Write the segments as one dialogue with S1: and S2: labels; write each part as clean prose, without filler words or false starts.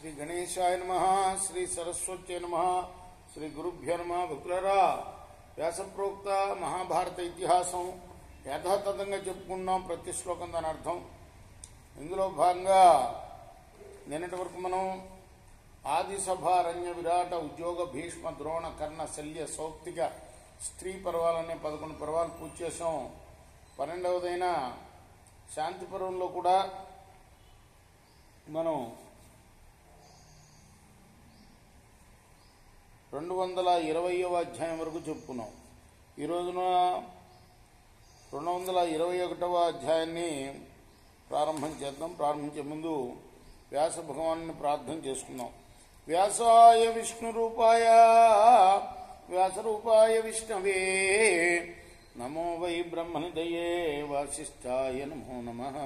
S1: శ్రీ గణేశాయ నమః, శ్రీ సరస్వత్యై నమః, శ్రీ గురుభ్యో నమః. భక్తులారా, వ్యాసప్రోక్త మహాభారత ఇతిహాసం యథాతథంగా చెప్పుకున్నాం. ప్రతి శ్లోకం దాని అర్థం. ఇందులో భాగంగా నిన్నటి వరకు మనం ఆదిసభ, అరణ్య, విరాట, ఉద్యోగ, భీష్మ, ద్రోణ, కర్ణ, శల్య, సౌప్తిక, స్త్రీ పర్వాలనే 11 పర్వాలు పూజ చేసాం. 12వదైన శాంతి పర్వంలో కూడా మనం 220వ అధ్యాయం వరకు చెప్పుకున్నాం. ఈ రోజున 221వ అధ్యాయాన్ని ప్రారంభం చేద్దాం. ప్రారంభించే ముందు వ్యాస భగవాన్ని ప్రార్థన చేసుకుందాం. వ్యాసాయ విష్ణు రూపాయ వ్యాస రూపాయ విష్ణవే నమో వై బ్రహ్మనిదయే వాసిష్ఠాయ నమో నమః.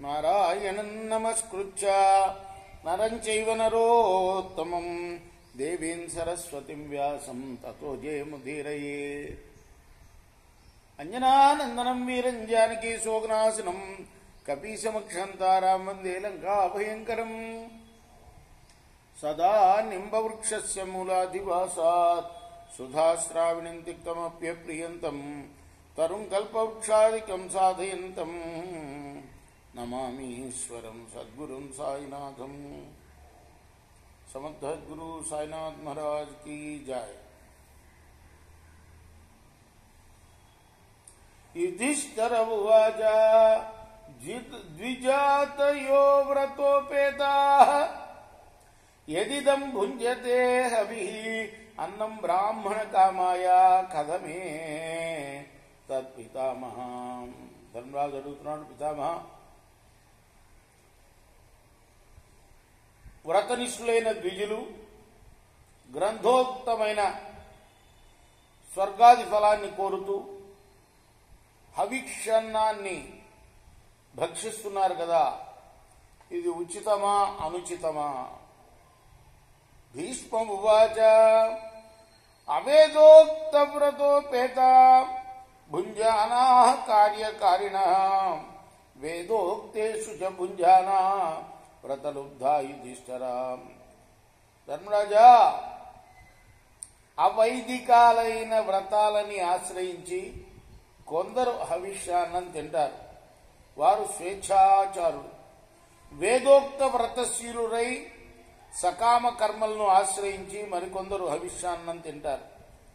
S1: నారాయణం నమస్కృత్య నరం చైవ నరోత్తమం దేవీం సరస్వతిం వ్యాసం తతో జయముదీరయే. అంజనానందనం వీరం జానకీ శోకనాశనం కపీశమక్షంతారాం వందే లంకాభయంకరం. సదా నింబవృక్షస్య మూలాధివాసాత్ సుధాశ్రావిణీం తిక్తమప్యప్రియంతం తరుం కల్పవృక్షాదికం సాధయంతం నమామి ఈశ్వరం సద్గురుం సాయినాథం. సమర్థ గురు సాయినాథ్ మహారాజ్ की जय. युधिष्ठिर उवाच द्विजातयो व्रतोपेताः यदिदं भुञ्जते हविः अन्नं ब्राह्मणकामाय कथमे तत्पितामह. ధర్మరాజు అడుగుతున్నాడు, పితామహ, వ్రతనిష్ఠులైన ద్విజులు గ్రంథోక్తమైన స్వర్గాది ఫలాన్ని కోరుతూ హవిక్షన్నాన్ని భక్షిస్తున్నారు కదా, ఇది ఉచితమా అనుచితమా? భీష్మ ఉవాచ అవేదోక్త వ్రతోపేత భుంజానా కార్యకారిణ వేదోక్తేషు చ భుంజానా వ్రతలుబ్ధా యుధిష్ఠిరా. ధర్మరాజా, అవైదికాలైన వ్రతాలని ఆశ్రయించి కొందరు హవిష్యాన్నం తింటారు. వారు స్వేచ్ఛాచారులు. వేదోక్త వ్రతశీలురై సకామ కర్మలను ఆశ్రయించి మరికొందరు హవిష్యాన్నం తింటారు.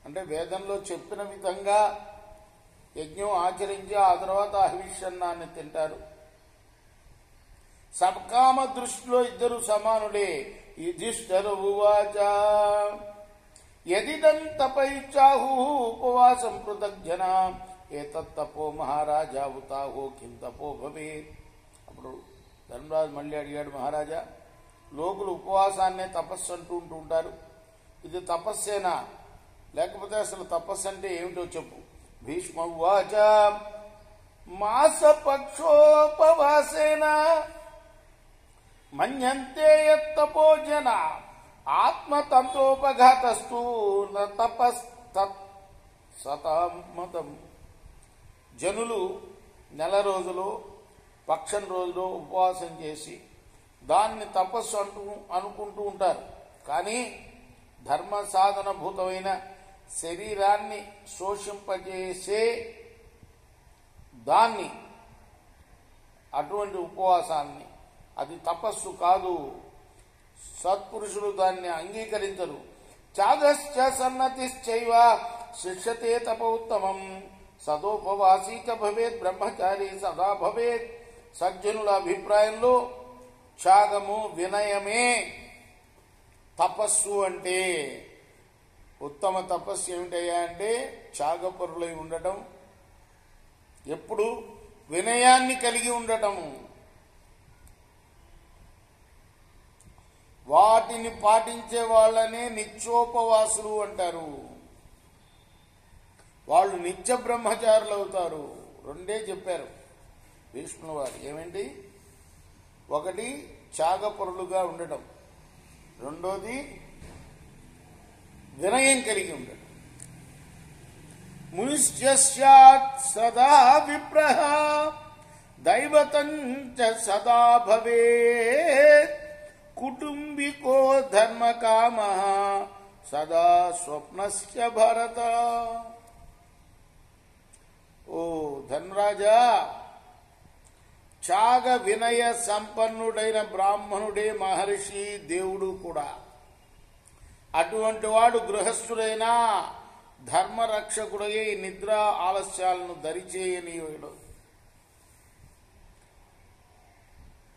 S1: అంటే వేదంలో చెప్పిన విధంగా యజ్ఞం ఆచరించి ఆ తర్వాత హవిష్యన్నాన్ని తింటారు. సకామ దృష్టిలో ఇద్దరు సమానుడే. యుధిష్ఠిర ఉవాచ యదిదం తపైచ్చాహు ఉపవాసం పృథగ్జన ఏతత్తపో మహారాజా ఉతాహో కిం తపో భవేత్. అప్పుడు ధర్మరాజు మళ్ళీ అడిగాడు, మహారాజా, లోకులు ఉపవాసాన్నే తపస్సు అంటూ ఉంటారు. ఇది తపస్సేనా, లేకపోతే అసలు తపస్సు అంటే ఏమిటో చెప్పు. భీష్మ ఉవాచ మాసపక్షోపవాసేన మన్యంతే యత్తపో జన ఆత్మతంత్రోపఘాతస్తు నతపస్తమతం. జనులు నెల రోజులు పక్షం రోజులు ఉపవాసం చేసి దాన్ని తపస్సు అనుకుంటూ ఉంటారు. కానీ ధర్మ సాధన భూతమైన శరీరాన్ని శోషింపజేసే దాన్ని, అటువంటి ఉపవాసాన్ని, అది తపస్సు కాదు. సత్పురుషులు దాన్ని అంగీకరించరు. త్యాగశ్చ సన్నతిశ్చైవ శిష్యతే తపోత్తమం సదోపవాసీ చ భవేత్ బ్రహ్మచారి సదా భవేత్. సజ్జనుల అభిప్రాయంలో త్యాగము, వినయమే తపస్సు అంటే. ఉత్తమ తపస్సు ఏమిటయ్యా అంటే త్యాగపరులై ఉండటం, ఎప్పుడు వినయాన్ని కలిగి ఉండటము. వాటిని పాటించే వాళ్ళనే నిత్యోపవాసులు అంటారు. వాళ్ళు నిత్య బ్రహ్మచారులు అవుతారు. రెండే చెప్పారు భీష్ముల వారు. ఏమిటి? ఒకటి త్యాగపరులుగా ఉండటం, రెండోది వినయం కలిగి ఉండటం. మునిశ్చ స్యాత్ సదా విప్రః దైవతం చ సదా భవేత్ కుటుంబికో ధర్మకామ సదా స్వప్నస్య భరత. ఓ ధనరాజా, త్యాగ వినయ సంపన్నుడైన బ్రాహ్మణుడే మహర్షి, దేవుడు కూడా. అటువంటి వాడు గృహస్థుడైనా ధర్మరక్షకుడై నిద్ర ఆలస్యాలను దరిచేయనీయుడు.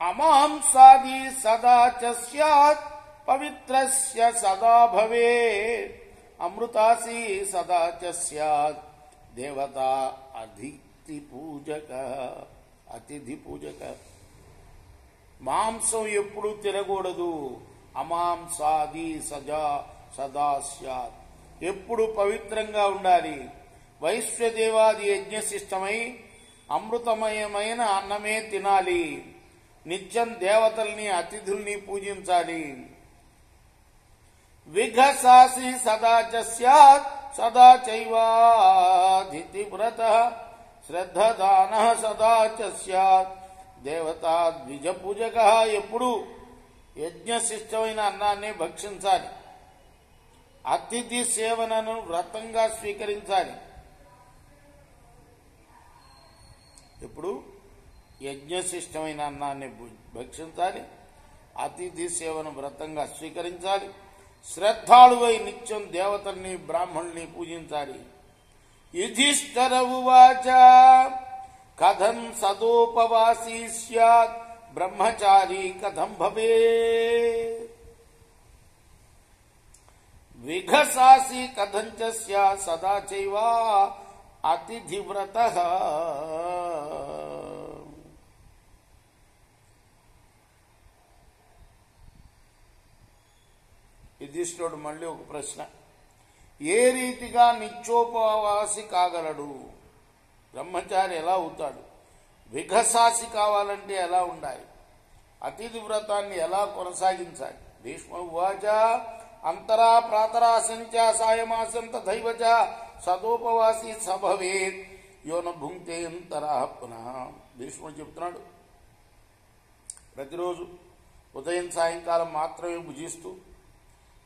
S1: అమాంసాది సదా చ స్యాత్ పవిత్రస్య సదా భవే అమృతాసి సదా చ స్యాత్ దేవత అతిథి పూజక. మాంసం ఎప్పుడు తినకూడదు. అమాంసాది సదా స్యాత్, ఎప్పుడు పవిత్రంగా ఉండాలి. వైశ్వదేవాది యజ్ఞశిష్టమై అమృతమయమైన అన్నమే తినాలి. నిత్యం దేవతల్ని అతిథుల్ని పూజించాలి. విఘసాసి సదా చ స్యాత్ సదా చైవాధితి వ్రత శ్రద్ధదాన సదా చ స్యాత్ దేవతా ద్విజ పూజక. ఎప్పుడు యజ్ఞశిష్టమైన అన్నాన్ని భక్షించాలి. అతిథి సేవనను వ్రతంగా స్వీకరించాలి. ఎప్పుడు యజ్ఞశిష్టమైన అన్నాన్ని భక్షించాలి. అతిథి సేవను వ్రతంగా స్వీకరించాలి. శ్రద్ధాళువై నిత్యం దేవతల్ని బ్రాహ్మణుల్ని పూజించాలి. యుధిష్ఠిర ఉవాచ కథం సదోపవాసీ స్యాత్ బ్రహ్మచారి కథం భవే విఘసాసి కథం చ స్యాత్ సదా చైవ అతిథివ్రత. యుధిష్ఠిరుడు మళ్ళీ ఒక ప్రశ్న. ఏ రీతిగా నిత్యోపవాసి కాగలడు? బ్రహ్మచారి ఎలా అవుతాడు? విఘసాసి కావాలంటే ఎలా ఉండాలి? అతిథి వ్రతాన్ని ఎలా కొనసాగించాలి? భీష్మ ఉవాచ అంతరా ప్రాతరా సంచ సాయమాసం తథైవ చ సదోపవాసి సభవేత్ యోన భుంక్తే అంతరా పునః. భీష్ముడు చెప్తున్నాడు, ప్రతిరోజు ఉదయం సాయంకాలం మాత్రమే భుజిస్తూ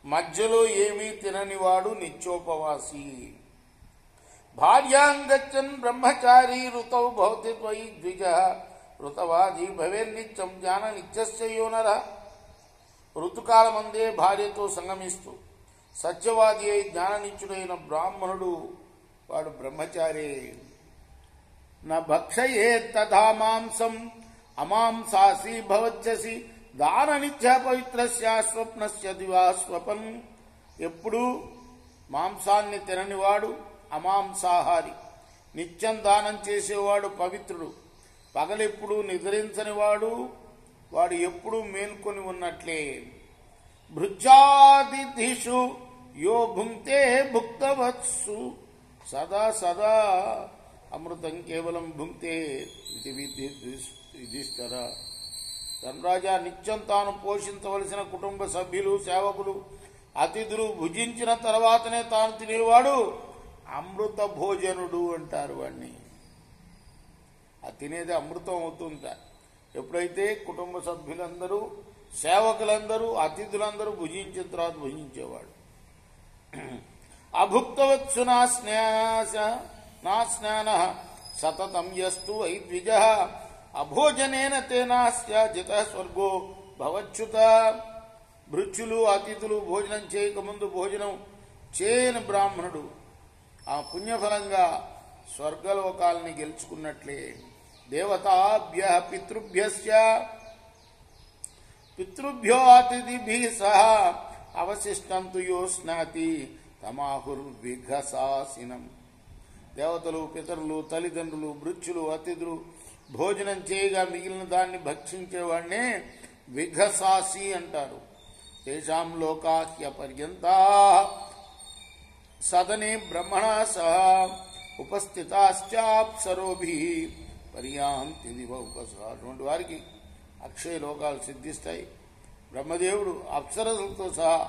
S1: మధ్యలో ఏమీ తిననివాడు నిత్యోపవాసి. భార్యాంగచ్చన్ బ్రహ్మచారి ఋతౌ భవతి త్వయి ద్విజ ఋతవాది భవేర్నిత్యం జ్ఞాన నిత్యస్య యోనర. ఋతుకాలమందే భార్యతో సంగమిస్తూ సత్యవాది అయి జ్ఞాననిత్యుడైన బ్రాహ్మణుడు వాడు బ్రహ్మచారి. న భక్షయేత్ తథా మాంసం అమాంసాసి భవత్యసి దాన నిత్య పవిత్రస్య స్వప్నస్య దివా స్వపన్. ఎప్పుడు మాంసాన్ని తిననివాడు అమాంసాహారి, నిత్యం దానం చేసేవాడు పవిత్రుడు. పగలెప్పుడు నిద్రించనివాడు వాడు ఎప్పుడు మేల్కొని ఉన్నట్లే. భృత్యాదిషు యో భుంక్తే భుక్తవత్సు సదా సదా అమృతం కేవలం భుంక్తే ఇది యుధిష్ఠిర. ధనరాజా, నిత్యం తాను పోషించవలసిన కుటుంబ సభ్యులు, సేవకులు, అతిథులు భుజించిన తర్వాతనే తాను తినేవాడు అమృత భోజనుడు అంటారు వాడిని. ఆ తినేది అమృతం అవుతుందా ఎప్పుడైతే కుటుంబ సభ్యులందరూ, సేవకులందరూ, అతిథులందరూ భుజించిన తర్వాత భుజించేవాడు. అభుక్తవత్సు నా స్నాన సతతం యస్తు వై ద్విజ అభోజనేన తేనాస్య జిత స్వర్గో భవచ్యుత. భృత్యులు అతిథులు భోజనం చేయకముందు భోజనం చేయని బ్రాహ్మణుడు ఆ పుణ్యఫలంగా స్వర్గలోకాలని గెలుచుకున్నట్లే. దేవతాభ్య పితృభ్యో అతిథిభిః సహ అవశిష్టం తు యో స్నాతి తమాహుర్విఘసాసినం. దేవతలు, పితరులు, తల్లిదండ్రులు, భృత్యులు, అతిథులు భోజనం చేయగా మిగిలిన దాన్ని భక్షించేవాడినే విఘసాసి అంటారు. తేషాం లోకాహ్య పర్యంతా సదనే బ్రహ్మణా సహ ఉపస్థితాశ్చాప్సరోభిః పర్యాంతి దివ ఉపసః. అటువంటి వారికి అక్షయ లోకాలు సిద్ధిస్తాయి. బ్రహ్మదేవుడు అప్సరసులతో సహా,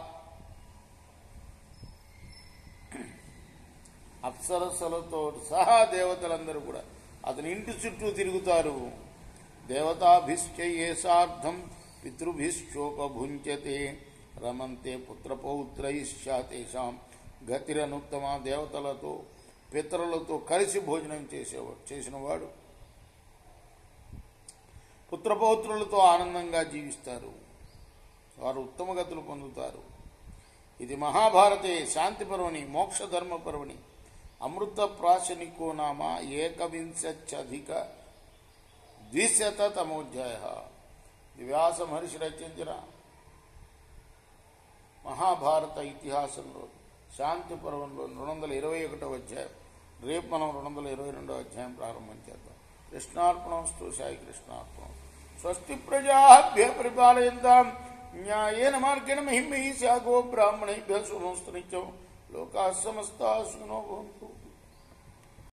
S1: అప్సరసులతో సహా దేవతలందరూ కూడా అతని ఇంటి చుట్టూ తిరుగుతారు. దేవతాభిశ్చయేసార్థం పితృభిశ్చోపభుంచతే రమంతే పుత్రపౌత్రైశ్చాతేషాం గతిరనుత్తమ. దేవతలతో పితరులతో కలిసి భోజనం చేసినవాడు పుత్రపౌత్రులతో ఆనందంగా జీవిస్తారు, వారు ఉత్తమ గతులు పొందుతారు. ఇది మహాభారతే శాంతి పర్వణి మోక్షధర్మ పర్వణి అమృత ప్రాశనికో నామ ఏకవింశత్యధిక 200తమోధ్యాయ. వ్యాస మహర్షి రచించిన మహాభారత ఇతిహాసంలో శాంతి పర్వంలో 221వ అధ్యాయం. రేపు మనం 222వ అధ్యాయం ప్రారంభం చేద్దాం. కృష్ణార్పణమస్తు. సాయి కృష్ణార్పణం. స్వస్తి ప్రజాభ్య పరిపాలయంతాం న్యాయేన మార్గేణ మహిమహీషా గో బ్రాహ్మణేభ్యः శుభమస్తు నిత్యం. లోకాः సమస్తాः సుఖినో భవంతు.